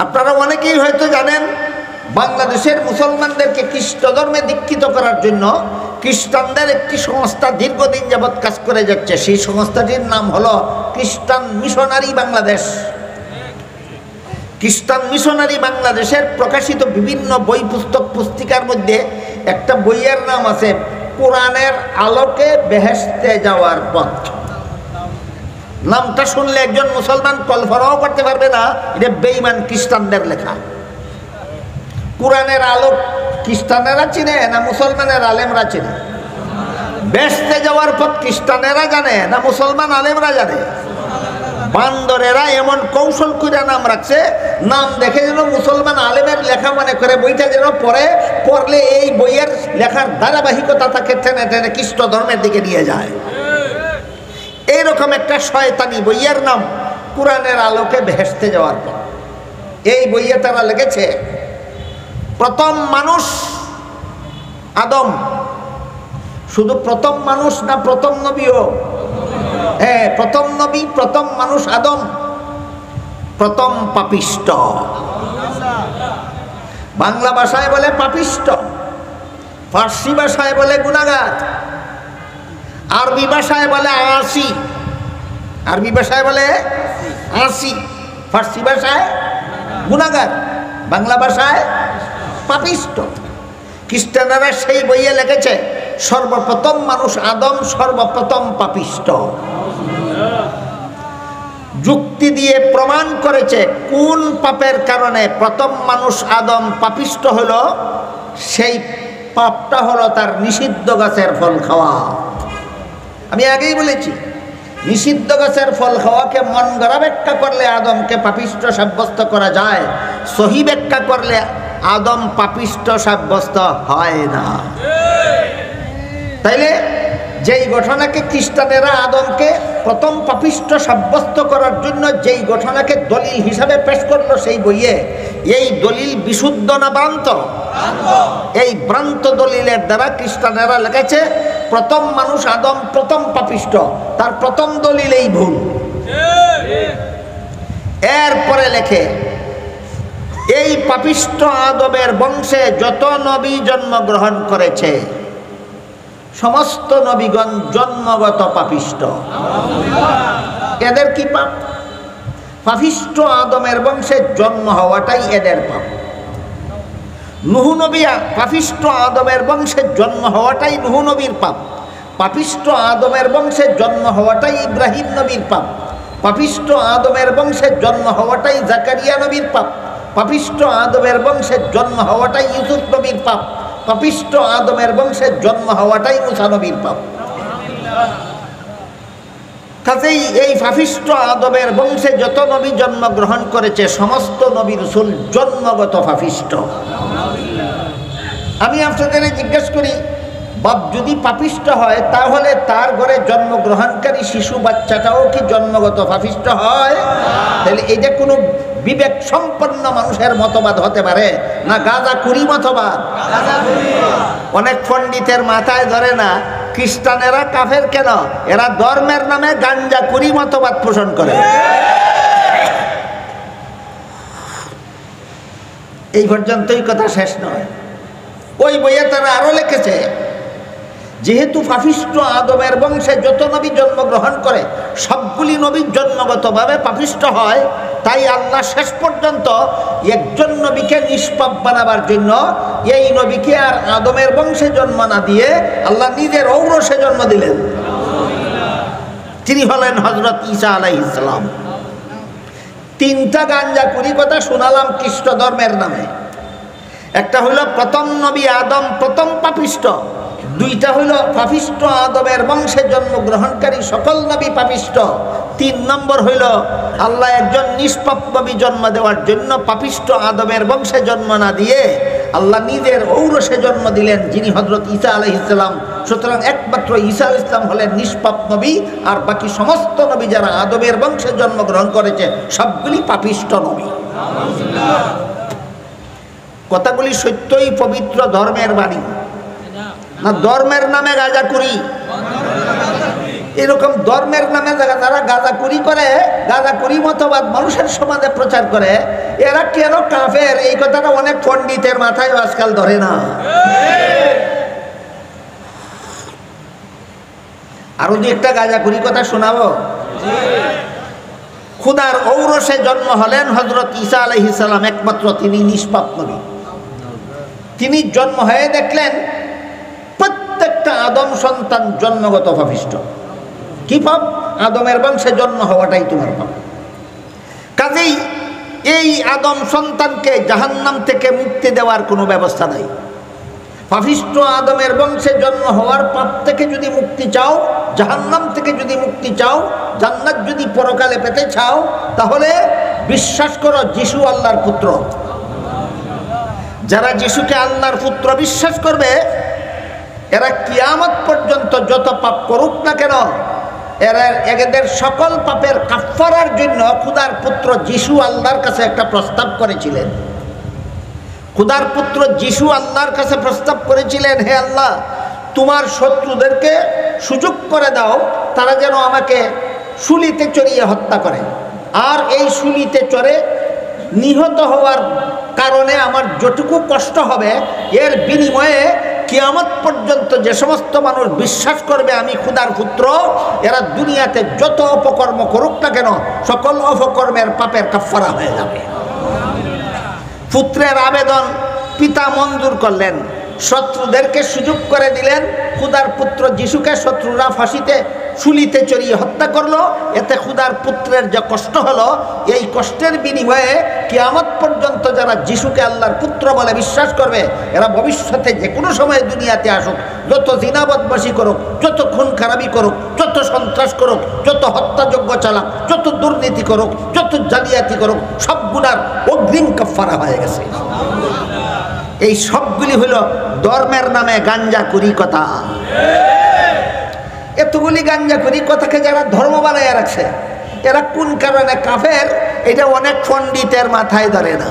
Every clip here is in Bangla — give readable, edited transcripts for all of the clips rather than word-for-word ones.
আপনারা অনেকেই হয়তো জানেন, বাংলাদেশের মুসলমানদেরকে খ্রিস্ট ধর্মে দীক্ষিত করার জন্য খ্রিস্টানদের একটি সংস্থা দীর্ঘদিন যাবৎ কাজ করে যাচ্ছে। সেই সংস্থাটির নাম হলো খ্রিস্টান মিশনারি বাংলাদেশ। খ্রিস্টান মিশনারি বাংলাদেশের প্রকাশিত বিভিন্ন বই, পুস্তক, পুস্তিকার মধ্যে একটা বইয়ের নাম আছে কোরআনের আলোকে বেহেশতে যাওয়ার পথ। নামটা শুনলে একজন মুসলমান কল্পনাও করতে পারবে না এটা বেঈমান খ্রিস্টানদের লেখা। কোরআনের আলো খ্রিস্টানেরা চিনে না মুসলমানের আলেমরা চিনে? বেহেশতে যাওয়ার পথ খ্রিস্টানেরা জানে না মুসলমান আলেমরা জানে? বান্দরেরা এমন কৌশল করে নাম রাখছে, নাম দেখে যেন মুসলমান আলেমের লেখা মনে করে বইটা যেন পড়লে এই বইয়ের লেখার ধারাবাহিকতা তাকে টেনে টেনে খ্রিস্ট ধর্মের দিকে নিয়ে যায়। এইরকম একটা শয়তানি বইয়ের নাম কোরআনের আলোকে বেহেশতে যাওয়ার পথ। এই বইয়ে তারা লিখেছে প্রথম মানুষ আদম। শুধু প্রথম মানুষ না, প্রথম নবীও? হ্যাঁ, প্রথম নবী, প্রথম মানুষ আদম, প্রথম পাপিষ্ট। বাংলা ভাষায় বলে পাপিষ্ট, ফার্সি ভাষায় বলে গুনাহগার, আরবি ভাষায় বলে আসি। আরবি ভাষায় বলে আসি, ফার্সি ভাষায় গুনাহগার, বাংলা ভাষায় পাপিষ্ট। খ্রিস্টানেরা সেই বইয়ে লিখেছে সর্বপ্রথম মানুষ আদম, সর্বপ্রথম পাপিষ্ট। যুক্তি দিয়ে প্রমাণ করেছে কোন পাপের কারণে প্রথম মানুষ আদম পাপিষ্ট হলো। সেই পাপটা হলো তার নিষিদ্ধ গাছের ফল খাওয়া। আমি আগেই বলেছি, নিষিদ্ধ গাছের ফল খাওয়াকে মন গড়া ব্যাখ্যা করলে আদমকে পাপিষ্ট সাব্যস্ত করা যায়, সহি ব্যাখ্যা করলে আদম পাপিষ্ট সাব্যস্ত হয় না। তাইলে যেই ঘটনাকে খ্রিস্টানেরা আদমকে প্রথম পাপিষ্ট সাব্যস্ত করার জন্য যেই ঘটনাকে দলিল হিসাবে পেশ করলো সেই বইয়ে, এই দলিল বিশুদ্ধ না ভ্রান্ত? এই ভ্রান্ত দলিলের দ্বারা খ্রিস্টানেরা লিখেছে প্রথম মানুষ আদম, প্রথম পাপিষ্ট। তার প্রথম দলিল এই ভুল। এরপরে লেখে এই পাপিষ্ট আদমের বংশে যত নবী জন্মগ্রহণ করেছে সমস্ত নবীগণ জন্মগত পাপিষ্ট। এদের কি পাপ? পাপিষ্ট আদমের বংশে জন্ম হওয়াটাই এদের পাপ। নূহ নবী পাপিষ্ট আদমের বংশে জন্ম হওয়াটাই নূহ নবীর পাপ। পাপিষ্ট আদমের বংশে জন্ম হওয়াটাই ইব্রাহিম নবীর পাপ। পাপিষ্ট আদমের বংশে জন্ম হওয়াটাই জাকারিয়া নবীর পাপ। পাপিষ্ট আদমের বংশে জন্ম হওয়াটাই ইউসুফ নবীর পাপ। পাপিষ্ট আদমের বংশে জন্ম হওয়াটাই মুসা নবীর পাপ। কাজেই এই পাপিষ্ট আদমের বংশে যত নবী জন্মগ্রহণ করেছে সমস্ত নবী রাসূল জন্মগত পাপিষ্ট। আমি আপনাদের জিজ্ঞেস করি, বাপ যদি পাপিষ্ট হয় তাহলে তার ঘরে জন্মগ্রহণকারী শিশু বাচ্চাটাও কি জন্মগত পাপিষ্ট হয়? তাহলে এটা কোনো বিবেক সম্পন্ন মানুষের মতবাদ হতে পারে না গাঁজাখুরি মতবাদ? অনেক পণ্ডিতের মাথায় ধরে না খ্রিস্টানেরা কাফের কেন, এরা ধর্মের নামে গাঁজাখুরি মতবাদ পোষণ করে। এই পর্যন্তই কথা শেষ নয়। ওই বইয়ে তারা আরো লিখেছে যেহেতু পাপিষ্ট আদমের বংশে যত নবী জন্মগ্রহণ করে সবগুলি নবী জন্মগতভাবে পাপিষ্ট হয়, তাই আল্লাহ শেষ পর্যন্ত একজন নবীকে নিষ্পাপ বানাবার জন্য এই নবীকে আর আদমের বংশে জন্ম না দিয়ে আল্লাহ নিজের ঔরসে জন্ম দিলেন। তিনি হলেন হযরত ঈসা আলাইহিস সালাম। তিনটা গাঁজাখুরি কথা শোনালাম খ্রিস্ট ধর্মের নামে। একটা হইল প্রথম নবী আদম প্রথম পাপিষ্ট, দুইটা হইল পাপিষ্ট আদমের বংশে জন্মগ্রহণকারী সকল নবী পাপিষ্ট, তিন নম্বর হইল আল্লাহ একজন নিষ্পাপ নবী জন্ম দেওয়ার জন্য পাপিষ্ট আদমের বংশে জন্ম না দিয়ে আল্লাহ নিজের ঔরসে জন্ম দিলেন, যিনি হযরত ঈসা আলাইহিস সালাম। সুতরাং একমাত্র ঈসা আলাইহিস সালাম হলেন নিষ্পাপ নবী, আর বাকি সমস্ত নবী যারা আদমের বংশে জন্মগ্রহণ করেছে সবগুলি পাপিষ্ট নবী। কথাগুলি সত্যই পবিত্র ধর্মের বাণী না ধর্মের নামে গাঁজাখুরি? এরকম ধর্মের নামে যারা গাঁজাখুরি করে, গাঁজাখুরি মতবাদ মানুষের সমাজে প্রচার করে, এরা কেন কাফের এই কথাটা অনেক পণ্ডিতের মাথায় আজকাল ধরে না। আরো দু একটা গাঁজাখুরি কথা শোনাবো। খুদার ঔরসে জন্ম হলেন হযরত ঈসা আলাইহিস সালাম, একমাত্র তিনি নিষ্পাপ নবী। তিনি জন্ম হয়ে দেখলেন প্রত্যেকটা আদম সন্তান জন্মগত পাপিষ্ঠ। কি পাপ? আদমের বংশে জন্ম হওয়াটাই তোমার পাপ। কাজেই এই আদম সন্তানকে জাহান্নাম থেকে মুক্তি দেওয়ার কোনো ব্যবস্থা নাই। পাপিষ্ঠ আদমের বংশে জন্ম হওয়ার পাপ থেকে যদি মুক্তি চাও, জাহান্নাম থেকে যদি মুক্তি চাও, জান্নাত যদি পরকালে পেতে চাও, তাহলে বিশ্বাস করো যিশু আল্লাহর পুত্র। যারা যিশুকে আল্লাহর পুত্র বিশ্বাস করবে, এরা কিয়ামত পর্যন্ত যত পাপ করুক না কেন, এদের সকল পাপের কাফফারার জন্য খুদার পুত্র যিশু আল্লাহর কাছে একটা প্রস্তাব করেছিলেন। খুদার পুত্র যিশু আল্লাহর কাছে প্রস্তাব করেছিলেন, হে আল্লাহ, তোমার শত্রুদেরকে সুযোগ করে দাও, তারা যেন আমাকে শুলিতে চড়িয়ে হত্যা করে, আর এই শুলিতে চড়ে নিহত হওয়ার কারণে আমার যতটুকু কষ্ট হবে, এর বিনিময়ে কিয়ামত পর্যন্ত যে সমস্ত মানুষ বিশ্বাস করবে আমি খুদার পুত্র, এরা দুনিয়াতে যত অপকর্ম করুক না কেন, সকল অপকর্মের পাপের কাফফারা হয়ে যাবে। পুত্রের আবেদন পিতা মঞ্জুর করলেন, শত্রুদেরকে সুযোগ করে দিলেন। খুদার পুত্র যিশুকে শত্রুরা ফাঁসিতে শুলিতে চড়িয়ে হত্যা করলো। এতে খুদার পুত্রের যে কষ্ট হলো, এই কষ্টের বিনিময়ে কিয়ামত পর্যন্ত যারা যিশুকে আল্লাহর পুত্র বলে বিশ্বাস করবে, এরা ভবিষ্যতে যে কোনো সময় দুনিয়াতে আসুক, যত জিনা বদমাশি করুক, যত খুন খারাপি করুক, যত সন্ত্রাস করুক, যত হত্যাযজ্ঞ চালাক, যত দুর্নীতি করুক, যত জালিয়াতি করুক, সব গুনার অগ্রিম কাফফারা হয়ে গেছে। এই সবগুলি হলো ধর্মের নামে গাঞ্জাখুরি কথা। এতগুলি গাঞ্জাখুরি কথাকে যারা ধর্ম বানায় রাখছে, এরা কোন কারণে কাফের, এটা অনেক পণ্ডিতের মাথায় ধরে না।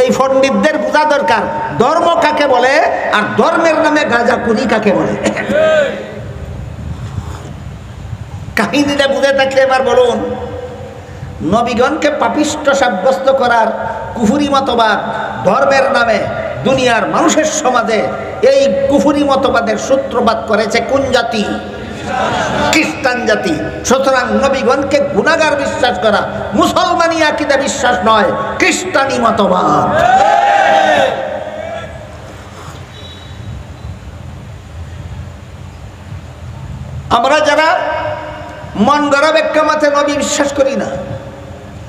এই পণ্ডিতদের বোঝা দরকার ধর্ম কাকে বলে আর ধর্মের নামে গাঁজাখুরি কাকে বলে। কাহিনীটা বুঝে থাকলে এবার বলুন, নবীগণকে পাপিষ্ঠ সাব্যস্ত করার কুফরি মতবাদ ধর্মের নামে দুনিয়ার মানুষের সমাজে এই কুফরি মতবাদের সূত্রপাত করেছে কোন জাতি? খ্রিস্টান জাতি। সুতরাং নবীগণকে গুনাহগার বিশ্বাস করা মুসলমানি আকীদা বিশ্বাস নয়, খ্রিস্টানি মতবাদ। আমরা যারা মন গড়া ব্যাখ্যা মতে নবী বিশ্বাস করি না,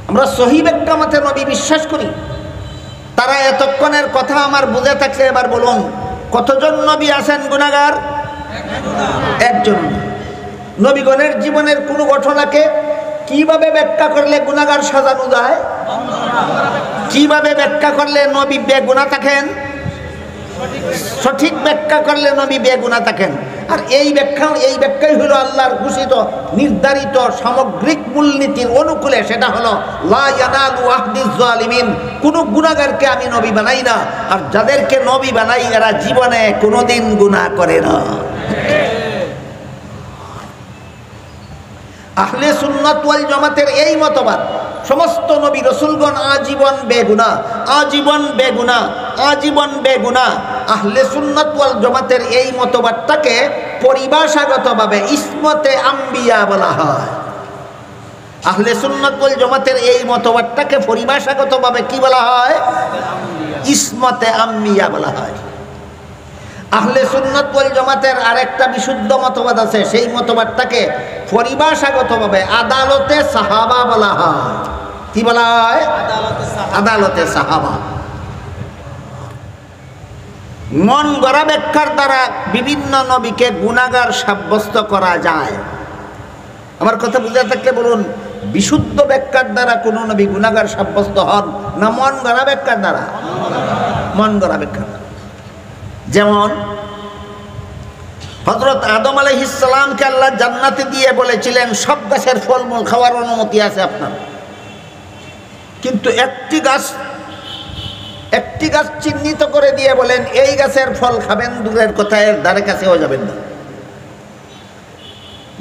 আমরা সহি ব্যাখ্যা মতে নবী বিশ্বাস করি, তারা এতক্ষণের কথা আমার বুঝে থাকলে এবার বলুন, কতজন নবী আছেন গুনাহগার? একজন। নবীগণের জীবনের কোন ঘটনাকে কিভাবে ব্যাখ্যা করলে গুনাহগার সাজানো যায়? কিভাবে ব্যাখ্যা করলে নবী বেগুনাহ থাকেন? সঠিক ব্যাখ্যা করলে নবী বেগুনাহ থাকেন। আর এই ব্যাখ্যাই হলো আল্লাহর ঘোষিত নির্ধারিত সামগ্রিক মূলনীতির অনুকূলে। সেটা হলো লা ইয়ানালু আহদিজ জালিমিন, কোন গুনাহগারকে আমি নবী বানাই না, আর যাদেরকে নবী বানাই এরা জীবনে কোনোদিন গুনাহ করে না। আহলে সুন্নাত ওয়াল জামাতের এই মতবাদ, সমস্ত নবী রাসূলগণ আজীবন বেগুনাহ, আজীবন বেগুনাহ, আজীবন বেগুনাহ। আহলে সুন্নাত ওয়াল জামাতের এই মতবাদটাকে পরিভাষাগতভাবে ইসমতে আম্বিয়া বলা হয়। আহলে সুন্নাত ওয়াল জামাতের এই মতবাদটাকে পরিভাষাগতভাবে কি বলা হয়? ইসমতে আম্বিয়া বলা হয়। আহলে সুন্নাত ওয়াল জামাতের আরেকটা বিশুদ্ধ মতবাদ আছে, সেই মতবাদটাকে পরিভাষাগতভাবে আদালতে সাহাবা বলা হয়। কি বলা হয়? আদালতে সাহাবা। মন গড়া ব্যাখ্যার দ্বারা বিভিন্ন নবীকে গুনাহগার সাব্যস্ত করা যায়। আমার কথা বুঝে থাকলে বলুন, বিশুদ্ধ ব্যাখ্যার দ্বারা কোন নবী গুনাহগার সাব্যস্ত হন না মন গড়া ব্যাখ্যার দ্বারা? মন গড়া ব্যাখ্যা। যেমন হযরত আদম আলাইহিস সালামকে আল্লাহ জান্নাতে দিয়ে বলেছিলেন সব গাছের ফলমূল খাওয়ার অনুমতি আছে আপনার, কিন্তু একটি গাছ চিহ্নিত করে দিয়ে বলেন এই গাছের ফল খাবেন, দূরের কথা এর ধারে কাছেও যাবেন না।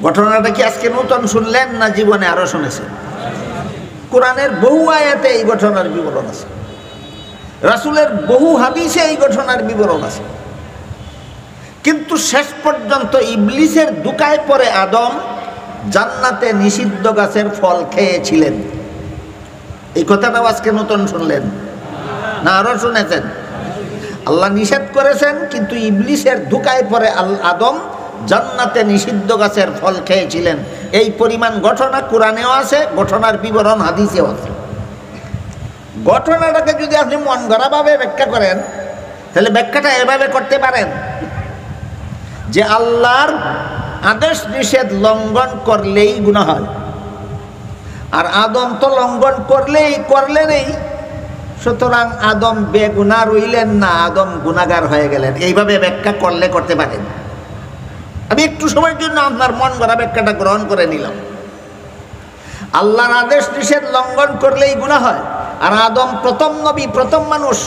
ঘটনাটা কি আজকে নতুন শুনলেন না জীবনে আরো শুনেছেন? কোরআনের বহু আয়াতে এই ঘটনার বিবরণ আছে, রাসূলের বহু হাদিসে এই ঘটনার বিবরণ আছে। কিন্তু শেষ পর্যন্ত ইবলিসের দুকায় পরে আদম জান্নাতে নিষিদ্ধ গাছের ফল খেয়েছিলেন। এই কথাটাও আজকে নতুন শুনলেন না আরো শুনেছেন? আল্লাহ নিষেধ করেছেন, কিন্তু ইবলিসের ধোঁকায় পরে আদম জান্নাতে নিষিদ্ধ গাছের ফল খেয়েছিলেন। এই পরিমাণ ঘটনা কোরআনেও আছে, ঘটনার বিবরণ হাদিসেও আছে। ঘটনাটাকে যদি আপনি মন গড়াভাবে ব্যাখ্যা করেন, তাহলে ব্যাখ্যাটা এভাবে করতে পারেন যে আল্লাহর আদেশ নিষেধ লঙ্ঘন করলেই গুনাহ হয়, আর আদম তো লঙ্ঘন করলেনই, সুতরাং আদম বেগুনা রইলেন না, আদম গুনাহগার হয়ে গেলেন। এইভাবে ব্যাখ্যা করতে পারেন। আমি একটু সময়ের জন্য আপনার মন গড়া ব্যাখ্যাটা গ্রহণ করে নিলাম। আল্লাহর আদেশ নিষেধ লঙ্ঘন করলেই গুনাহ হয়, আর আদম প্রথম নবী, প্রথম মানুষ,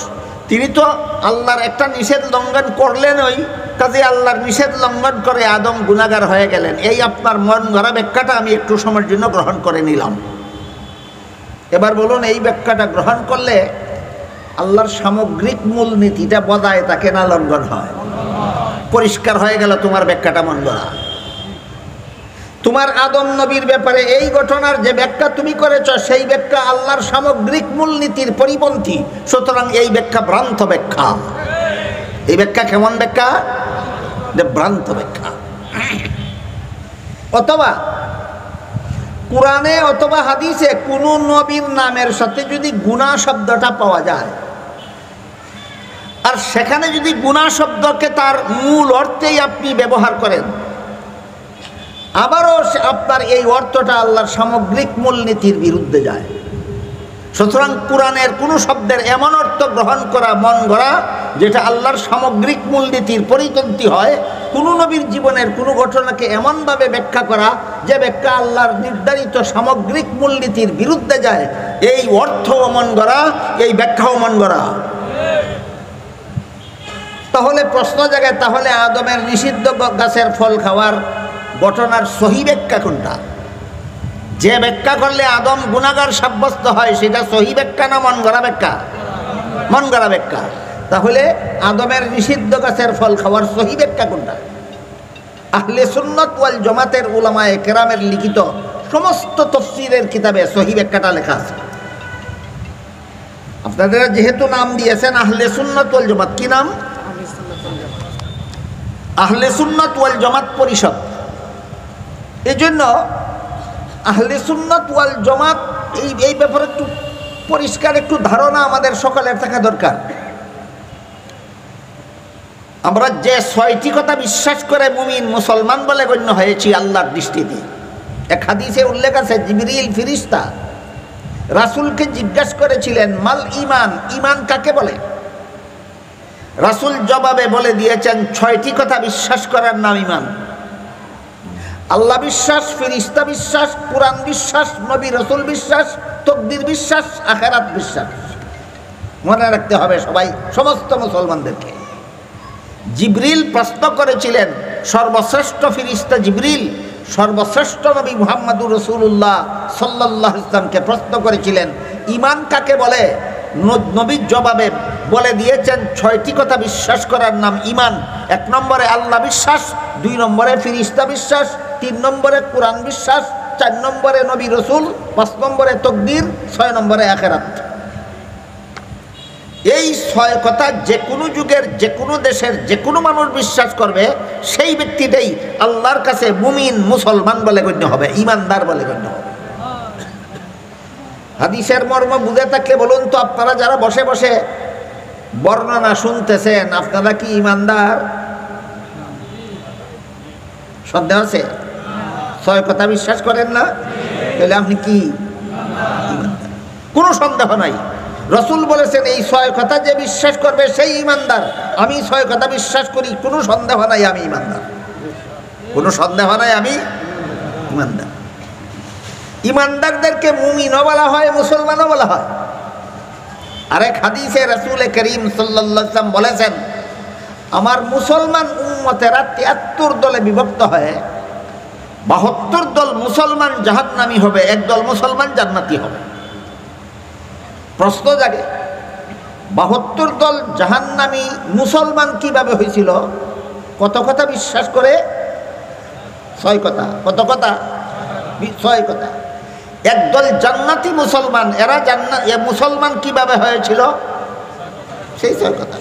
তিনি তো আল্লাহর একটা নিষেধ লঙ্ঘন করলেনই, কাজে আল্লাহর নিষেধ লঙ্ঘন করে আদম গুনাহগার হয়ে গেলেন। এই আপনার মন গড়া ব্যাখ্যাটা আমি একটু সময়ের জন্য গ্রহণ করে নিলাম। এবার বলুন, এই ব্যাখ্যাটা গ্রহণ করলে আল্লাহর সামগ্রিক মূলনীতিটা বজায় থাকে না লঙ্ঘন হয়? পরিষ্কার হয়ে গেল তোমার ব্যাখ্যাটা মন গড়া। তোমার আদম নবীর ব্যাপারে এই ঘটনার যে ব্যাখ্যা তুমি করেছ, সেই ব্যাখ্যা আল্লাহর সামগ্রিক মূলনীতির পরিপন্থী, সুতরাং এই ব্যাখ্যা ভ্রান্ত ব্যাখ্যা। এই ব্যাখ্যা কেমন ব্যাখ্যা? ভ্রান্ত ব্যাখ্যা। অথবা কোরআনে অথবা হাদিসে কোনো নবীর নামের সাথে যদি গুনাহ শব্দটা পাওয়া যায়, আর সেখানে যদি গুনাহ শব্দকে তার মূল অর্থেই আপনি ব্যবহার করেন, আবারও আপনার এই অর্থটা আল্লাহর সামগ্রিক মূলনীতির বিরুদ্ধে যায়। সুতরাং কোরআনের কোনো শব্দের এমন অর্থ গ্রহণ করা মন গড়া যেটা আল্লাহর সামগ্রিক মূলনীতির পরিপন্থী হয়, কোনো নবীর জীবনের কোনো ঘটনাকে এমনভাবে ব্যাখ্যা করা যে ব্যাখ্যা আল্লাহর নির্ধারিত সামগ্রিক মূলনীতির বিরুদ্ধে যায়, এই অর্থও মন গড়া, এই ব্যাখ্যাও মন গড়া। তাহলে প্রশ্ন জাগে, তাহলে আদমের নিষিদ্ধ গাছের ফল খাওয়ার ঘটনার সহি ব্যাখ্যা কোনটা? যে ব্যাখ্যা করলে আদম গুনাহগার সাব্যস্ত হয়, সেটা সহি ব্যাখ্যা না মন গড়া ব্যাখ্যা? মন গড়া ব্যাখ্যা। তাহলে আদমের নিষিদ্ধ গাছের ফল খাওয়ার সহি ব্যাখ্যা কোনটা? আহলে সুন্নাত ওয়াল জামাতের উলামায়ে কেরামের লিখিত সমস্ত তাফসীরের কিতাবে সহি ব্যাখ্যাটা লেখা আছে। আপনারা যেহেতু নাম দিয়েছেন আহলে সুন্নাত ওয়াল জামাত, কি নাম? আহলে সুন্নাত ওয়াল জামাত পরিষদ। এই জন্য আহলে সুন্নাত ওয়াল জামাত এই ব্যাপারে একটু পরিষ্কার একটু ধারণা আমাদের সকলের থাকা দরকার। আমরা যে 6টি কথা বিশ্বাস করে মুমিন মুসলমান বলে গণ্য হয়েছি আল্লাহর দৃষ্টিতে, এক হাদিসে উল্লেখ আছে, জিবরিল ফেরেশতা রাসূলকে জিজ্ঞাসা করেছিলেন, মাল ঈমান, ঈমান কাকে বলে? রাসূল জবাবে বলে দিয়েছেন, 6টি কথা বিশ্বাস করার নাম ঈমান। আল্লাহ বিশ্বাস, ফেরেশতা বিশ্বাস, কুরআন বিশ্বাস, নবী রাসূল বিশ্বাস, তাকদীর বিশ্বাস, আখিরাত বিশ্বাস। মনে রাখতে হবে সবাই, সমস্ত মুসলমানদেরকে। জিবরিল প্রশ্ন করেছিলেন, সর্বশ্রেষ্ঠ ফেরেশতা জিবরিল সর্বশ্রেষ্ঠ নবী মুহাম্মদুর রাসূলুল্লাহ সাল্লাল্লাহু আলাইহি ওয়াসাল্লামকে প্রশ্ন করেছিলেন, ঈমান কাকে বলে? নবীর জবাবে বলে দিয়েছেন, 6টি কথা বিশ্বাস করার নাম ঈমান। 1 নম্বরে আল্লাহ বিশ্বাস, 2 নম্বরে ফেরেশতা বিশ্বাস, 3 নম্বরে কুরআন বিশ্বাস, 4 নম্বরে নবী রাসূল, 5 নম্বরে তাকদীর, 6 নম্বরে আখিরাত। এই 6 কথা যে কোনো যুগের, যে কোনো দেশের, যে কোনো মানুষ বিশ্বাস করবে, সেই ব্যক্তিটাই আল্লাহর কাছে মুমিন মুসলমান বলে গণ্য হবে, ঈমানদার বলে গণ্য হবে। হাদিসের মর্ম বুঝে থাকলে বলুন তো, আপনারা যারা বসে বসে বর্ণনা শুনতেছেন, আপনারা কি ঈমানদার? সন্দেহ আছে? 6 কথা বিশ্বাস করেন না? তাহলে আপনি কি ঈমানদার? কোনো সন্দেহ নাই। রাসূল বলেছেন, এই 6 কথা যে বিশ্বাস করবে সেই ঈমানদার। আমি 6 কথা বিশ্বাস করি, কোনো সন্দেহ নাই আমি ঈমানদার, কোনো সন্দেহ নাই আমি ঈমানদার। ঈমানদারদেরকে মুমিনও বলা হয়, মুসলমানও বলা হয়। আরেক হাদিসে রাসূল করিম সাল্লাল্লাহু আলাইহি ওয়াসাল্লাম বলেছেন, আমার মুসলমান উম্মতেরা 73 দলে বিভক্ত হয়, 72 দল মুসলমান জাহান্নামী হবে, একদল মুসলমান জান্নাতি হবে। প্রশ্ন জাগে 72 দল জাহান্নামী মুসলমান কিভাবে হয়েছিল? কত কথা বিশ্বাস করে? 6 কথা। কত কথা? 6 কথা। একদল জান্নাতি মুসলমান, এরা মুসলমান কিভাবে হয়েছিল? সেই 6 কথা।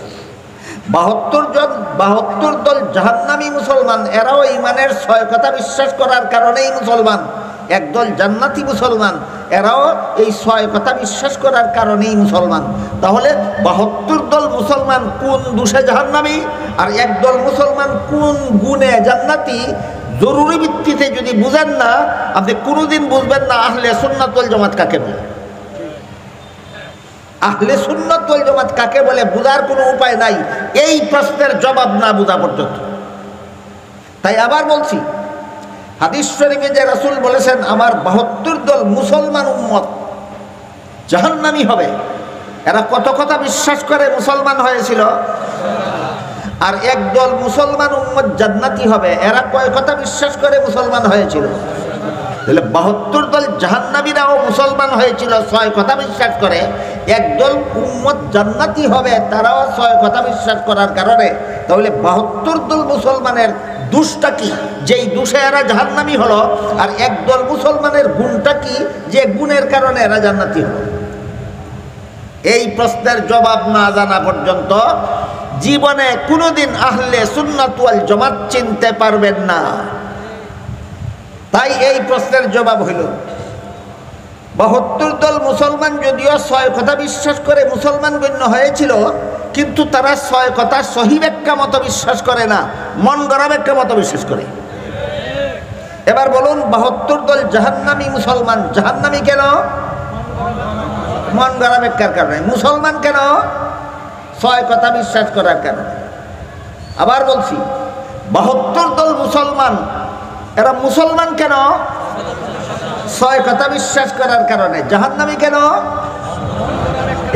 72 দল জাহান্নামী মুসলমান, এরাও ইমানের 6 কথা বিশ্বাস করার কারণেই মুসলমান। একদল জান্নাতি মুসলমান, এরাও এই 6 কথা বিশ্বাস করার কারণেই মুসলমান। তাহলে 72 দল মুসলমান কোন দোষে জাহান্নামী আর একদল মুসলমান কোন গুণে জান্নাতি, জরুরি ভিত্তিতে যদি বুঝেন না, আপনি কোনোদিন বুঝবেন না আহলে সুন্নাত ওয়াল জামাত কাকে বলে। আহলে সুন্নাত ওয়াল জামাত কাকে বলে বোঝার কোনো উপায় নাই এই প্রশ্নের জবাব না বোঝা পর্যন্ত। তাই আবার বলছি, হাদিস শরীফে যে রাসূল বলেছেন আমার 72 দল মুসলমান উম্মত জাহান্নামী হবে, এরা কত কথা বিশ্বাস করে মুসলমান হয়েছিল? আর একদল মুসলমান উম্মত জান্নাতি হবে, এরা কয় কথা বিশ্বাস করে মুসলমান হয়েছিল? তাহলে 72 দল জাহান্নামীরাও মুসলমান হয়েছিল 6 কথা বিশ্বাস করে। একদল উম্মত জান্নাতি হবে, তারাও 6 কথা বিশ্বাস করার কারণে। তাহলে 72 দল মুসলমানের দোষটা কি, যেই দোষে এরা জাহান্নামী হলো? আর একদল মুসলমানের গুণটা কি, যে গুণের কারণে এরা জান্নাতি হলো? এই প্রশ্নের জবাব না জানা পর্যন্ত জীবনে কোনোদিন আহলে সুন্নাত ওয়াল জামাত চিনতে পারবেন না। তাই এই প্রশ্নের জবাব হইল 72 দল মুসলমান যদিও 6 কথা বিশ্বাস করে মুসলমান গণ্য হয়েছিল, কিন্তু তারা 6 কথা সহি ব্যাখ্যা মতো বিশ্বাস করে না, মন গড়া ব্যাখ্যা মতো বিশ্বাস করে। এবার বলুন 72 দল জাহান্নামী মুসলমান জাহান্নামী কেন? মন গড়া ব্যাখ্যার কারণে। মুসলমান কেন? 6 কথা বিশ্বাস করার কারণে। আবার বলছি 72 দল মুসলমান, এরা মুসলমান কেন? 6 কথা বিশ্বাস করার কারণে। জাহান্নামী কেন?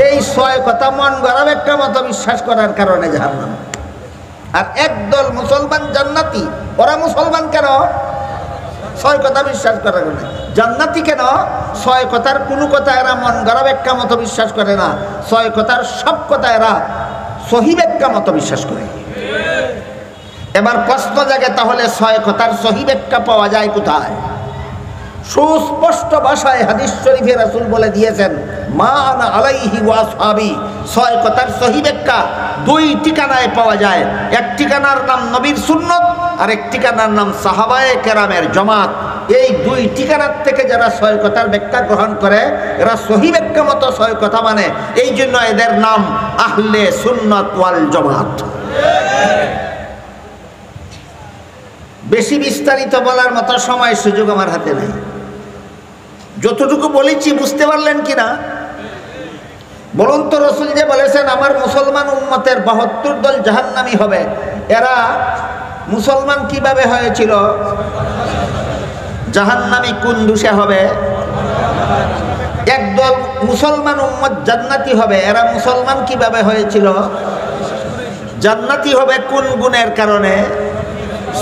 এই 6 কথা মন গড়া ব্যাখ্যা মতো বিশ্বাস করার কারণে জাহান্নাম। আর একদল মুসলমান জান্নাতি, ওরা মুসলমান কেন? 6 কথা বিশ্বাস করার কারণে। জান্নাতি কেন? 6 কথার কোনো কথা এরা মন গড়া ব্যাখ্যা মতো বিশ্বাস করে না, 6 কথার সব কথা এরা সহি ব্যাখ্যা মতো বিশ্বাস করে। এবার প্রশ্ন জাগে তাহলে 6 কথার সহি ব্যাখ্যা পাওয়া যায় কোথায়? সুস্পষ্ট ভাষায় হাদিস শরীফে রাসূল বলে দিয়েছেন মা আনা আলাইহি ওয়া আসহাবি। 6 কথার সহি ব্যাখ্যা 2 ঠিকানায় পাওয়া যায়। এক ঠিকানার নাম নবীর সুন্নত, আর এক ঠিকানার নাম সাহাবায়ে কেরামের জামাত। এই 2 ঠিকানার থেকে যারা 6 কথার ব্যাখ্যা গ্রহণ করে, এরা সহি ব্যাখ্যা মতো 6 কথা মানে। এই জন্য এদের নাম আহলে সুন্নাত ওয়াল জামাত। বেশি বিস্তারিত বলার মতো সময় সুযোগ আমার হাতে নেই। যতটুকু বলেছি বুঝতে পারলেন কিনা বলুন তো? রাসূল যে বলেছেন আমার মুসলমান উম্মতের 72 দল জাহান্নামী হবে, এরা মুসলমান কিভাবে হয়েছিল? জাহান্নামী কোন দোষে হবে? একদল মুসলমান উম্মত জান্নাতি হবে, এরা মুসলমান কিভাবে হয়েছিল? জান্নাতি হবে কোন গুণের কারণে?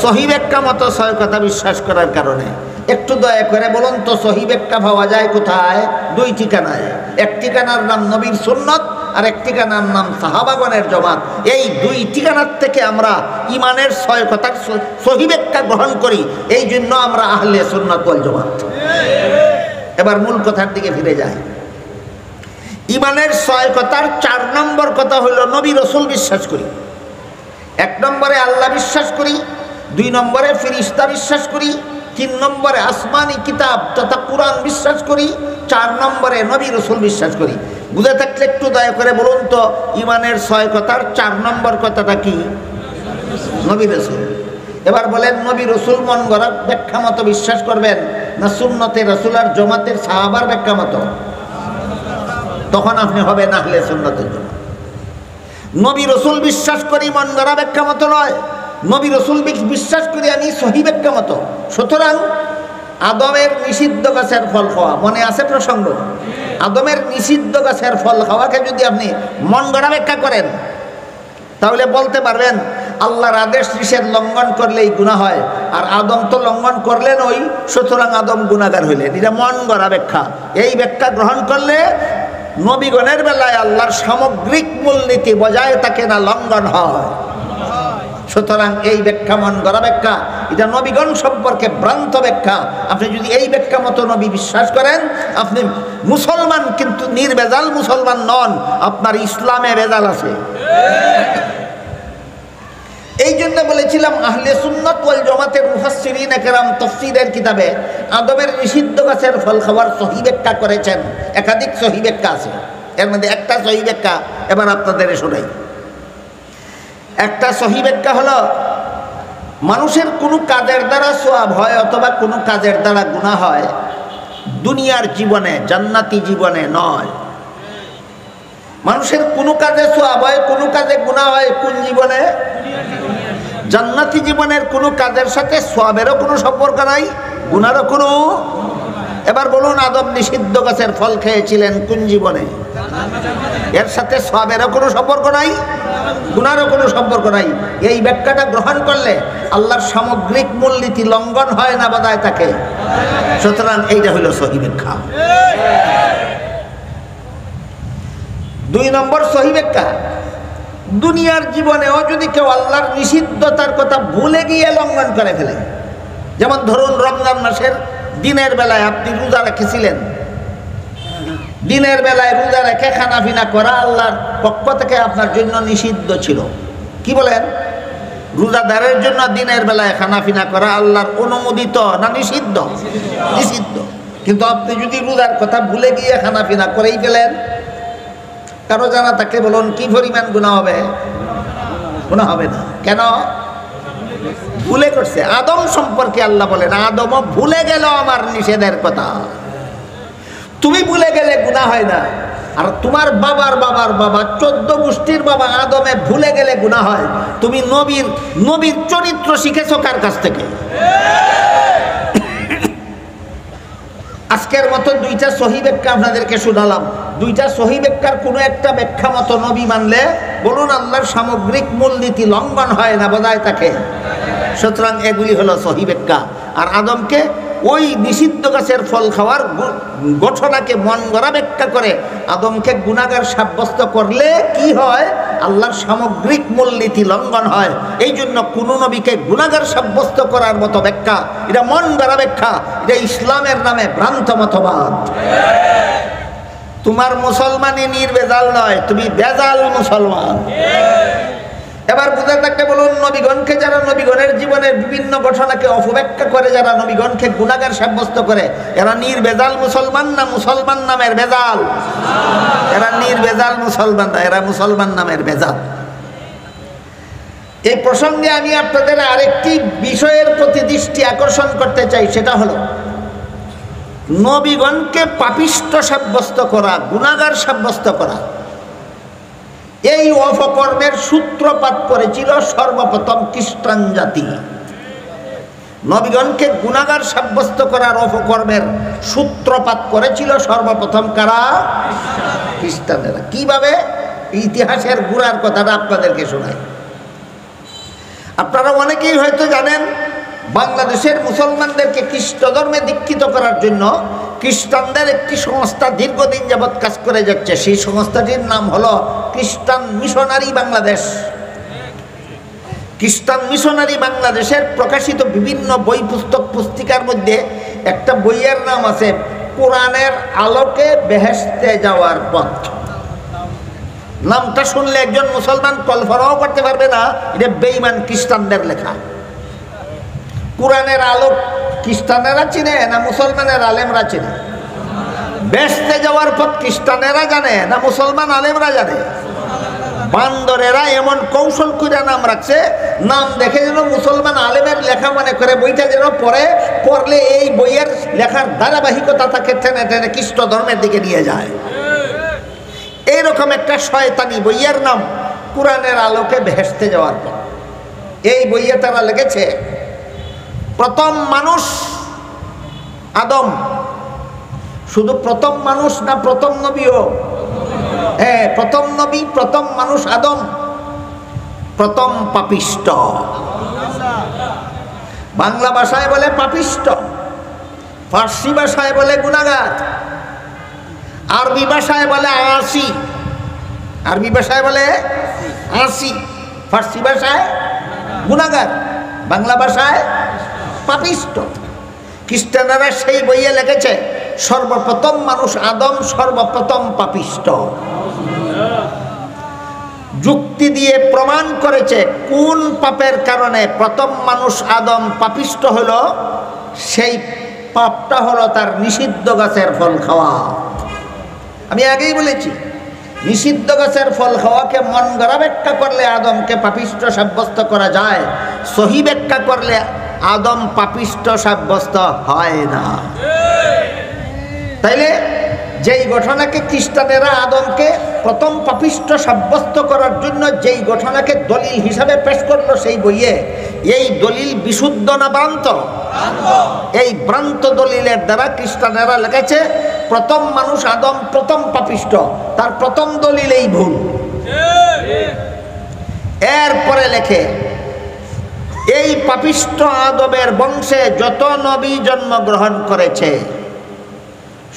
সহি ব্যাখ্যা মতো 6 কথা বিশ্বাস করার কারণে। একটু দয়া করে বলুন তো সহি ব্যাখ্যা পাওয়া যায় কোথায়? 2 ঠিকানায়। এক ঠিকানার নাম নবীর সুন্নত, আর এক ঠিকানার নাম সাহাবাগণের জামাত। এই 2 ঠিকানার থেকে আমরা ইমানের 6 কথার সহি ব্যাখ্যা গ্রহণ করি। এই জন্য আমরা আহলে সুন্নাত ওয়াল জামাত। এবার মূল কথার দিকে ফিরে যাই। ইমানের 6 কথার 4 নম্বর কথা হলো নবী রাসূল বিশ্বাস করি। 1 নম্বরে আল্লাহ বিশ্বাস করি, 2 নম্বরে ফেরেশতা বিশ্বাস করি, 3 নম্বরে আসমানি কিতাব তথা কুরআন বিশ্বাস করি, 4 নম্বরে নবী রাসূল বিশ্বাস করি। বুঝে থাকলে একটু দয়া করে বলুন তো ইমানের 6 কথার 4 নম্বর কথাটা কি? নবী রাসূল। এবার বলেন নবী রাসূল মন গড়া ব্যাখ্যা মতো বিশ্বাস করবেন না সুন্নতে রাসূল আর জামাতের সাহাবার ব্যাখ্যা মতো? তখন আপনি হবেন আহলে সুন্নাতের জামাত। নবী রাসূল বিশ্বাস করি মন গড়া ব্যাখ্যা মতো নয়, নবী রাসূল বিশ্বাস করি আমি সহি ব্যাখ্যা মতো। সুতরাং আদমের নিষিদ্ধ গাছের ফল খাওয়া, মনে আছে প্রসঙ্গ? আদমের নিষিদ্ধ গাছের ফল খাওয়াকে যদি আপনি মন গড়া ব্যাখ্যা করেন, তাহলে বলতে পারবেন আল্লাহর আদেশ নিষেধ লঙ্ঘন করলেই গুনাহ হয়, আর আদম তো লঙ্ঘন করলেন ওই, সুতরাং আদম গুনাহগার হইলেন। এটা মন গড়া ব্যাখ্যা। এই ব্যাখ্যা গ্রহণ করলে নবীগণের বেলায় আল্লাহর সামগ্রিক মূলনীতি বজায় থাকে না, লঙ্ঘন হয়। সুতরাং এই ব্যাখ্যা মন গড়া ব্যাখ্যা, এটা নবীগণ সম্পর্কে ভ্রান্ত ব্যাখ্যা। আপনি যদি এই ব্যাখ্যা মতো নবী বিশ্বাস করেন, আপনি মুসলমান কিন্তু নির্ভেজাল মুসলমান নন, আপনার ইসলামে ভেজাল আছে। এই জন্য বলেছিলাম আহলে সুন্নাত ওয়াল জামাতের মুফাসসিরিন কেরাম তাফসীরের কিতাবে আদমের নিষিদ্ধ গাছের ফল খাওয়ার সহিহ ব্যাখ্যা করেছেন। একাধিক সহিহ ব্যাখ্যা আছে, এর মধ্যে একটা সহিহ ব্যাখ্যা এবার আপনাদের শোনাই। একটা সহিহ ব্যাখ্যা হলো, মানুষের কোনো কাজের দ্বারা সওয়াব হয় অথবা কোনো কাজের দ্বারা গুনাহ হয় দুনিয়ার জীবনে, জান্নাতি জীবনে নয়। মানুষের কোনো কাজে সওয়াব হয়, কোনো কাজে গুনাহ হয় কোন জীবনে? জান্নাতি জীবনের কোনো কাজের সাথে সওয়াবেরও কোনো সম্পর্ক নাই, গুনাহরও কোনো। এবার বলুন, আদম নিষিদ্ধ গাছের ফল খেয়েছিলেন কোন জীবনে? এর সাথে সওয়াবেরও কোনো সম্পর্ক নাই, গুনাহরও কোনো সম্পর্ক নাই। এই ব্যাখ্যাটা গ্রহণ করলে আল্লাহর সামগ্রিক মূলনীতি লঙ্ঘন হয় না, বজায় থাকে। সুতরাং এইটা হলো সহিহ ব্যাখ্যা। 2 নম্বর সহিহ ব্যাখ্যা, দুনিয়ার জীবনেও যদি কেউ আল্লাহর নিষিদ্ধতার কথা ভুলে গিয়ে লঙ্ঘন করে ফেলে, যেমন ধরুন রমজান মাসের দিনের বেলায় আপনি রোজা রেখেছিলেন, দিনের বেলায় রোজা রেখে খানাপিনা করা আল্লাহর পক্ষ থেকে আপনার জন্য নিষিদ্ধ ছিল। কি বলেন? রোজাদারের জন্য দিনের বেলায় খানাপিনা করা আল্লাহর অনুমোদিত না নিষিদ্ধ? নিষিদ্ধ। কিন্তু আপনি যদি রোজার কথা ভুলে গিয়ে খানাপিনা করেই ফেলেন, কারো জানা তাকে বলুন কি পরিমাণ গুনাহ হবে? গুনাহ হবে না। কেন? ভুলে করছে। আদম সম্পর্কে আল্লাহ বলেন, আদমও ভুলে গেল আমার নিষেধের কথা। তুমি ভুলে গেলে গুনাহ হয় না, আর তোমার বাবার বাবার বাবা 14 গোষ্ঠীর বাবা আদমে ভুলে গেলে গুনাহ হয়। তুমি নবীর চরিত্র শিখেছো কার কাছ থেকে? আজকের মতো 2টা সহিহ ব্যাখ্যা আপনাদেরকে শোনালাম। 2টা সহিহ ব্যাখ্যার কোনো একটা ব্যাখ্যা মতো নবী মানলে বলুন আল্লাহর সামগ্রিক মূলনীতি লঙ্ঘন হয় না, বজায় থাকে। সুতরাং এগুলি হলো সহিহ ব্যাখ্যা। আর আদমকে ওই নিষিদ্ধ গাছের ফল খাওয়ার ঘটনাকে মন গড়া ব্যাখ্যা করে আদমকে গুনাহগার সাব্যস্ত করলে কি হয়? আল্লাহর সামগ্রিক মূলনীতি লঙ্ঘন হয়। এই জন্য কোন নবীকে গুনাহগার সাব্যস্ত করার মতো ব্যাখ্যা, এটা মন গড়া ব্যাখ্যা, এটা ইসলামের নামে ভ্রান্ত মতবাদ। তোমার মুসলমানই নির্ভেজাল নয়, তুমি বেজাল মুসলমান। এবার বুঝে থাকতে বলুন, নবীগণকে যারা নবীগণের জীবনের বিভিন্ন ঘটনাকে অপব্যাখ্যা করে, যারা নবীগণকে গুনাহগার সাব্যস্ত করে, এরা নির্ভেজাল মুসলমান না মুসলমান নামের ভেজাল? এরা নির্ভেজাল মুসলমান না, এরা মুসলমান নামের ভেজাল। এই প্রসঙ্গে আমি আপনাদের আরেকটি বিষয়ের প্রতি দৃষ্টি আকর্ষণ করতে চাই, সেটা হলো নবীগণকে পাপিষ্ঠ সাব্যস্ত করা, গুনাহগার সাব্যস্ত করা, এই অপকর্মের সূত্রপাত করেছিল সর্বপ্রথম খ্রিস্টান জাতি। নবীগণকে গুনাহগার সাব্যস্ত করার অপকর্মের সূত্রপাত করেছিল সর্বপ্রথম কারা? খ্রিস্টানেরা। কিভাবে? ইতিহাসের গোড়ার কথাটা আপনাদেরকে শোনাই। আপনারা অনেকেই হয়তো জানেন, বাংলাদেশের মুসলমানদেরকে খ্রিস্ট ধর্মে দীক্ষিত করার জন্য খ্রিস্টানদের একটি সংস্থা দীর্ঘদিন যাবৎ কাজ করে যাচ্ছে। সেই সংস্থাটির নাম হলো খ্রিস্টান মিশনারি বাংলাদেশ। খ্রিস্টান মিশনারি বাংলাদেশের প্রকাশিত বিভিন্ন বই, পুস্তক, পুস্তিকার মধ্যে একটা বইয়ের নাম আছে কোরআনের আলোকে বেহেশতে যাওয়ার পথ। নামটা শুনলে একজন মুসলমান কল্পনাও করতে পারবে না এটা বেঈমান খ্রিস্টানদের লেখা। কোরআনের আলো খ্রিস্টানেরা চিনে না মুসলমানের আলেমরা চিনে? বেহেশতে যাওয়ার পথ খ্রিস্টানেরা জানে না মুসলমান আলেমরা জানে? বান্দরেরা এমন কৌশল করে নাম রাখছে, নাম দেখে যেন মুসলমান আলেমের লেখা মনে করে বইটা যেন পড়লে এই বইয়ের লেখার ধারাবাহিকতা তাকে টেনে টেনে খ্রিস্ট ধর্মের দিকে নিয়ে যায়। এইরকম একটা শয়তানি বইয়ের নাম কোরআনের আলোকে বেহেশতে যাওয়ার পথ। এই বইয়ে তারা লিখেছে প্রথম মানুষ আদম। শুধু প্রথম মানুষ না, প্রথম নবীও? হ্যাঁ, প্রথম নবী, প্রথম মানুষ আদম। প্রথম পাপিষ্ট। বাংলা ভাষায় বলে পাপিষ্ট, ফার্সি ভাষায় বলে গুনাহগার, আরবি ভাষায় বলে আসি। আরবি ভাষায় বলে আসি, ফার্সি ভাষায় গুনাহগার, বাংলা ভাষায় পাপিষ্ট। খ্রিস্টানেরা সেই বইয়ে লিখেছে সর্বপ্রথম মানুষ আদম সর্বপ্রথম পাপিষ্ট। যুক্তি দিয়ে প্রমাণ করেছে কোন পাপের কারণে প্রথম মানুষ আদম পাপিষ্ট হলো। সেই পাপটা হলো তার নিষিদ্ধ গাছের ফল খাওয়া। আমি আগেই বলেছি, নিষিদ্ধ গাছের ফল খাওয়াকে মন গড়া ব্যাখ্যা করলে আদমকে পাপিষ্ট সাব্যস্ত করা যায়, সহি ব্যাখ্যা করলে আদম পাপিষ্ট সাব্যস্ত হয় না। তাইলে যেই ঘটনাকে খ্রিস্টানেরা আদমকে প্রথম পাপিষ্ট সাব্যস্ত করার জন্য যেই ঘটনাকে দলিল হিসাবে পেশ করলো সেই বইয়ে, এই দলিল বিশুদ্ধ না ভ্রান্ত? এই ভ্রান্ত দলিলের দ্বারা খ্রিস্টানেরা লিখেছে প্রথম মানুষ আদম প্রথম পাপিষ্ট। তার প্রথম দলিল এই ভুল। এরপরে লেখে এই পাপিষ্ট আদমের বংশে যত নবী জন্মগ্রহণ করেছে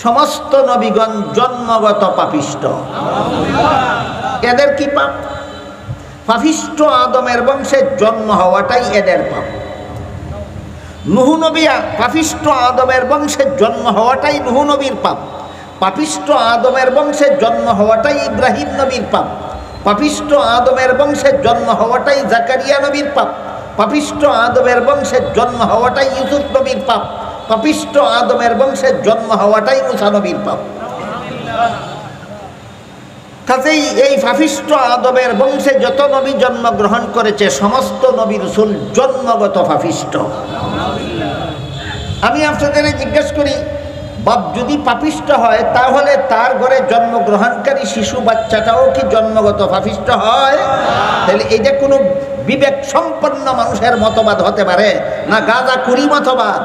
সমস্ত নবীগণ জন্মগত পাপিষ্ট। এদের কি পাপ? পাপিষ্ট আদমের বংশে জন্ম হওয়াটাই এদের পাপ। নুহু নবী পাপিষ্ট আদমের বংশে জন্ম হওয়াটাই নুহু নবীর পাপ। পাপিষ্ট আদমের বংশে জন্ম হওয়াটাই ইব্রাহিম নবীর পাপ। পাপিষ্ট আদমের বংশে জন্ম হওয়াটাই জাকারিয়া নবীর পাপ। পাপিষ্ট আদমের বংশে জন্ম হওয়াটাই ইউসুফ নবীর পাপ। পাপিষ্ট আদমের বংশে জন্ম হওয়াটাই মুসা নবীর পাপ। কাজেই এই পাপিষ্ট আদমের বংশে যত নবী জন্মগ্রহণ করেছে সমস্ত নবী রাসূল জন্মগত পাপিষ্ট। আমি আপনাদের জিজ্ঞেস করি, বাপ যদি পাপিষ্ট হয় তাহলে তার ঘরে জন্মগ্রহণকারী শিশু বাচ্চাটাও কি জন্মগত পাপিষ্ট হয়? তাহলে এটা কোনো বিবেক সম্পন্ন মানুষের মতবাদ হতে পারে না গাঁজাখুরি মতবাদ?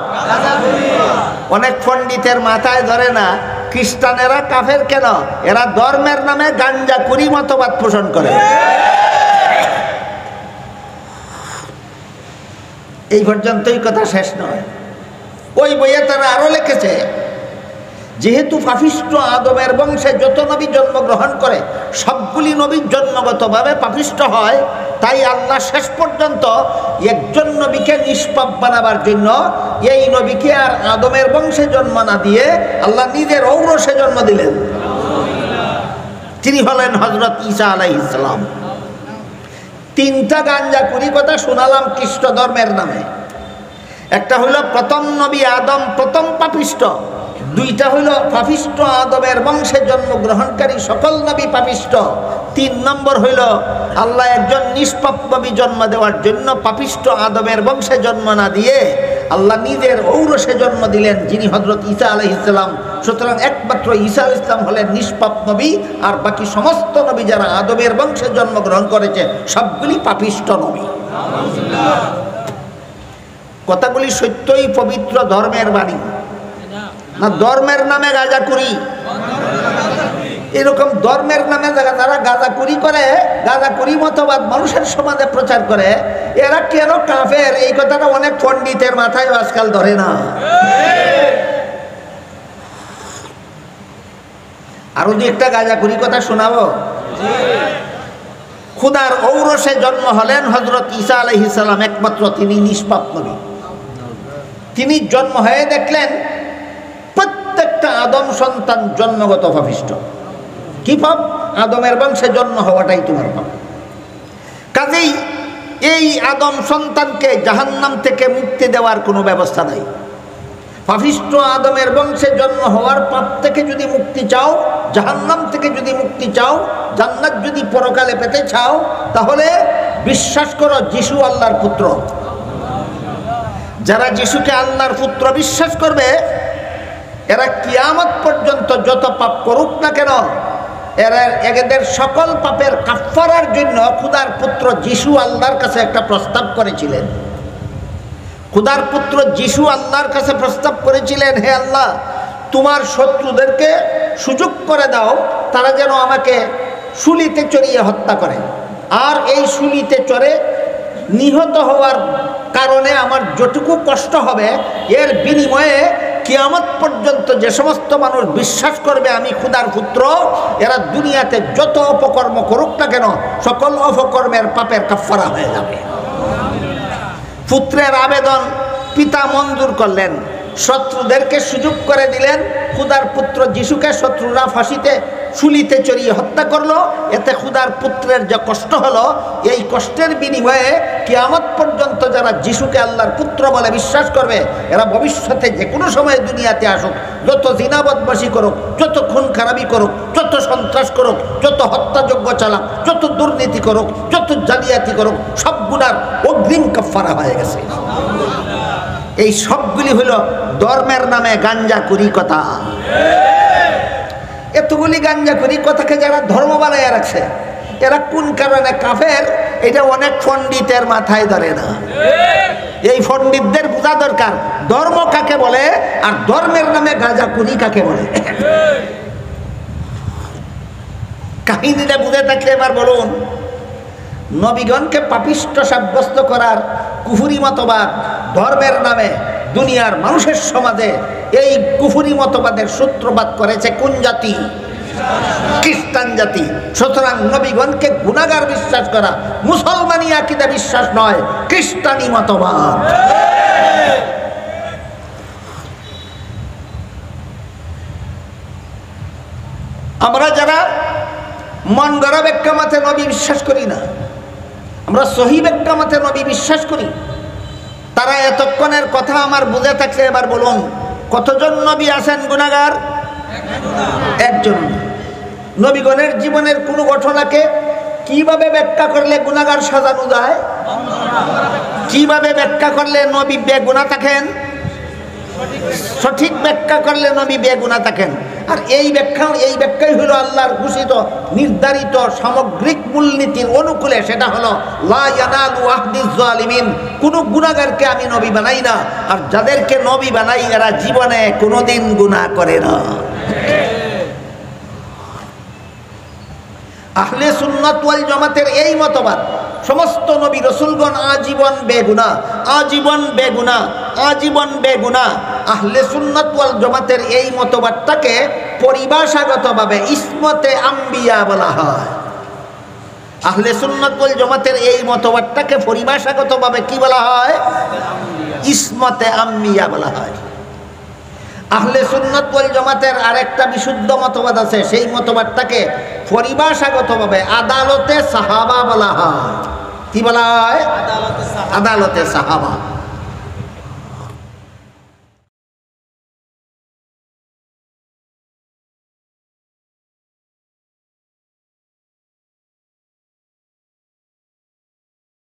অনেক পণ্ডিতের মাথায় ধরে না খ্রিস্টানেরা কাফের কেন, এরা ধর্মের নামে গাঁজাখুরি মতবাদ পোষণ করে। এই পর্যন্তই কথা শেষ নয়। ওই বইয়ে তারা আরো লিখেছে যেহেতু পাপিষ্ট আদমের বংশে যত নবী জন্মগ্রহণ করে সবগুলি নবী জন্মগতভাবে পাপিষ্ট হয়, তাই আল্লাহ শেষ পর্যন্ত একজন নবীকে নিষ্পাপ বানাবার জন্য এই নবীকে আর আদমের বংশে জন্ম না দিয়ে আল্লাহ নিজের ঔরসে জন্ম দিলেন। তিনি হলেন হযরত ঈসা আলাইহিস সালাম। তিনটা গাঁজাখুরি কথা শোনালাম খ্রিস্ট ধর্মের নামে। একটা হইল প্রথম নবী আদম প্রথম পাপিষ্ট, দুইটা হইল পাপিষ্ট আদমের বংশে জন্মগ্রহণকারী সকল নবী পাপিষ্ট, তিন নম্বর হইল আল্লাহ একজন নিষ্পাপ নবী জন্ম দেওয়ার জন্য পাপিষ্ট আদমের বংশে জন্ম না দিয়ে আল্লাহ নিজের ঔরসে জন্ম দিলেন, যিনি হযরত ঈসা আলাইহিস সালাম। সুতরাং একমাত্র ঈসা আলাইহিস সালাম হলেন নিষ্পাপ নবী, আর বাকি সমস্ত নবী যারা আদমের বংশে জন্মগ্রহণ করেছে সবগুলি পাপিষ্ট নবী। কথাগুলি সত্যই পবিত্র ধর্মের বাণী না ধর্মের নামে গাঁজাখুরি? এরকম ধর্মের নামে যারা গাঁজাখুরি করে, গাঁজাখুরি মতবাদ মানুষের সমাজে প্রচার করে, এরা কেন কাফের এই কথাটা অনেক পণ্ডিতের মাথায় আজকাল ধরে না। আরো দু একটা গাঁজাখুরি কথা শোনাবো। খুদার ঔরসে জন্ম হলেন হযরত ঈসা আলাইহিস সালাম, একমাত্র তিনি নিষ্পাপ নবী। তিনি জন্ম হয়ে দেখলেন প্রত্যেকটা আদম সন্তান জন্মগত পাপিষ্ট। কি পাপ? আদমের বংশে জন্ম হওয়াটাই তোমার পাপ। কাজেই এই আদম সন্তানকে জাহান্নাম থেকে মুক্তি দেওয়ার কোনো ব্যবস্থা নাই। পাপিষ্ট আদমের বংশে জন্ম হওয়ার পাপ থেকে যদি মুক্তি চাও, জাহান্নাম থেকে যদি মুক্তি চাও, জান্নাত যদি পরকালে পেতে চাও, তাহলে বিশ্বাস করো যিশু আল্লাহর পুত্র। যারা যিশুকে আল্লাহর পুত্র বিশ্বাস করবে এরা কিয়ামত পর্যন্ত যত পাপ করুক না কেন এদের সকল পাপের কাফফারার জন্য খুদার পুত্র যিশু আল্লাহর কাছে একটা প্রস্তাব করেছিলেন। খুদার পুত্র যিশু আল্লাহর কাছে প্রস্তাব করেছিলেন, হে আল্লাহ, তোমার শত্রুদেরকে সুযোগ করে দাও তারা যেন আমাকে শুলিতে চড়িয়ে হত্যা করে। আর এই শুলিতে চড়ে নিহত হওয়ার কারণে আমার যতটুকু কষ্ট হবে এর বিনিময়ে কিয়ামত পর্যন্ত যে সমস্ত মানুষ বিশ্বাস করবে আমি খোদার পুত্র, এরা দুনিয়াতে যত অপকর্ম করুক না কেন সকল অপকর্মের পাপের কাফারা হয়ে যাবে। পুত্রের আবেদন পিতা মঞ্জুর করলেন, শত্রুদেরকে সুযোগ করে দিলেন। খোদার পুত্র যিশুকে শত্রুরা ফাঁসিতে শুলিতে চড়িয়ে হত্যা করলো। এতে খোদার পুত্রের যে কষ্ট হলো, এই কষ্টের বিনিময়ে কিয়ামত পর্যন্ত যারা যিশুকে আল্লাহর পুত্র বলে বিশ্বাস করবে, এরা ভবিষ্যতে যে কোনো সময় দুনিয়াতে আসুক, যত জিনা বদমাশি করুক, যত খুন খারাপি করুক, যত সন্ত্রাস করুক, যত হত্যাযজ্ঞ চালাক, যত দুর্নীতি করুক, যত জালিয়াতি করুক, সব গুনার অগ্রিম কাফারা হয়ে গেছে। এই সবগুলি হলো ধর্মের নামে গাঞ্জাখুরি কথা। এতগুলি গাঞ্জাখুরি কথাকে যারা ধর্ম বানাইয়া রাখছে, এরা কোন কারণে কাফের এটা অনেক পণ্ডিতের মাথায় ধরে না। এই পণ্ডিতদের বোঝা দরকার ধর্ম কাকে বলে আর ধর্মের নামে গাঁজাখুরি কাকে বলে। কাহিনীটা বুঝে থাকলে এবার বলুন, নবীগণকে পাপিষ্ঠ সাব্যস্ত করার কুফুরি মতবাদ ধর্মের নামে দুনিয়ার মানুষের সমাজে এই কুফুরি মতবাদের সূত্রপাত করেছে কোন জাতি? খ্রিস্টান জাতি। সুতরাং নবীগণকে গুনাহগার বিশ্বাস করা মুসলমানি আকীদা বিশ্বাস নয়, খ্রিস্টানি মতবাদ। আমরা যারা মন গড়া ব্যাখ্যা মতে নবী বিশ্বাস করি না, আমরা সহি ব্যাখ্যা মতে নবী বিশ্বাস করি, তারা এতক্ষণের কথা আমার বুঝে থাকলে এবার বলুন, কতজন নবী আছেন গুনাহগার? একজন। নবীগণের জীবনের কোন ঘটনাকে কিভাবে ব্যাখ্যা করলে গুনাহগার সাজানো যায়? কিভাবে ব্যাখ্যা করলে নবী বেগুনাহ থাকেন? সঠিক ব্যাখ্যা করলে নবী বেগুনাহ থাকেন। আর এই ব্যাখ্যাই হলো আল্লাহর ঘোষিত নির্ধারিত সামগ্রিক মূলনীতির অনুকূলে। সেটা হলো লা ইয়ানালু আহদিজ জালিমিন। কোনো গুনাহগারকে আমি নবী বানাই না, আর যাদেরকে নবী বানাই এরা জীবনে কোনোদিন গুনাহ করে না। আহলে সুন্নাত ওয়াল জামাতের এই মতবাদ, সমস্ত নবী রাসূলগণ আজীবন বেগুনাহ, আজীবন বেগুনাহ, আজীবন বেগুনাহ। আহলে সুন্নাত ওয়াল জামাতের এই মতবাদটাকে পরিভাষাগতভাবে ইসমতে আম্বিয়া বলা হয়। আহলে সুন্নাত ওয়াল জামাতের এই মতবাদটাকে পরিভাষাগতভাবে কি বলা হয়? ইসমতে আম্বিয়া বলা হয়। আহলে সুন্নাত ওয়াল জামাতের আরেকটা বিশুদ্ধ মতবাদ আছে, সেই মতবাদটাকে পরিভাষাগতভাবে আদালতে সাহাবা বলা হয়। কি বলা হয়? আদালতে সাহাবা।